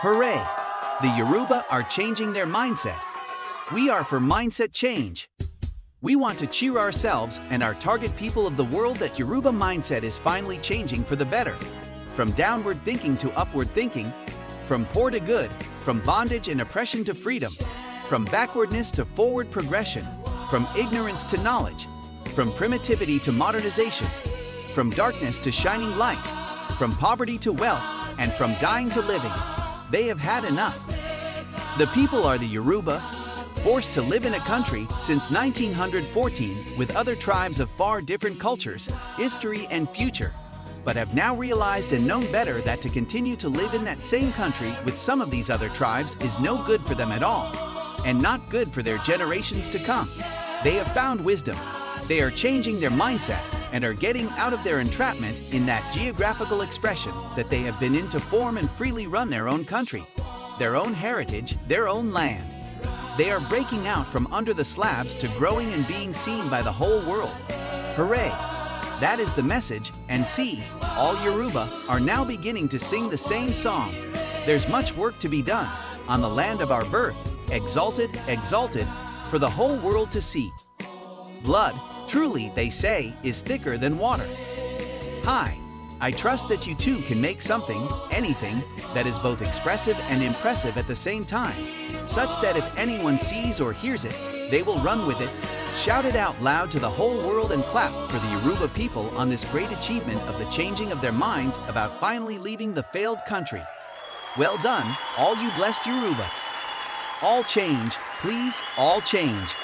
Hooray! The Yoruba are changing their mindset. We are for mindset change. We want to cheer ourselves and our target people of the world that Yoruba mindset is finally changing for the better. From downward thinking to upward thinking, from poor to good, from bondage and oppression to freedom, from backwardness to forward progression, from ignorance to knowledge, from primitivity to modernization, from darkness to shining light, from poverty to wealth, and from dying to living. They have had enough. The people are the Yoruba, forced to live in a country since 1914 with other tribes of far different cultures, history, and future, but have now realized and known better that to continue to live in that same country with some of these other tribes is no good for them at all, and not good for their generations to come. They have found wisdom. They are changing their mindset and are getting out of their entrapment in that geographical expression that they have been in to form and freely run their own country, their own heritage, their own land. They are breaking out from under the slabs to growing and being seen by the whole world. Hooray! That is the message, and see, all Yoruba are now beginning to sing the same song. There's much work to be done on the land of our birth, exalted, exalted, for the whole world to see. Blood, truly, they say, is thicker than water. Hi, I trust that you too can make something, anything, that is both expressive and impressive at the same time, such that if anyone sees or hears it, they will run with it, shout it out loud to the whole world and clap for the Yoruba people on this great achievement of the changing of their minds about finally leaving the failed country. Well done, all you blessed Yoruba. All change, please, all change.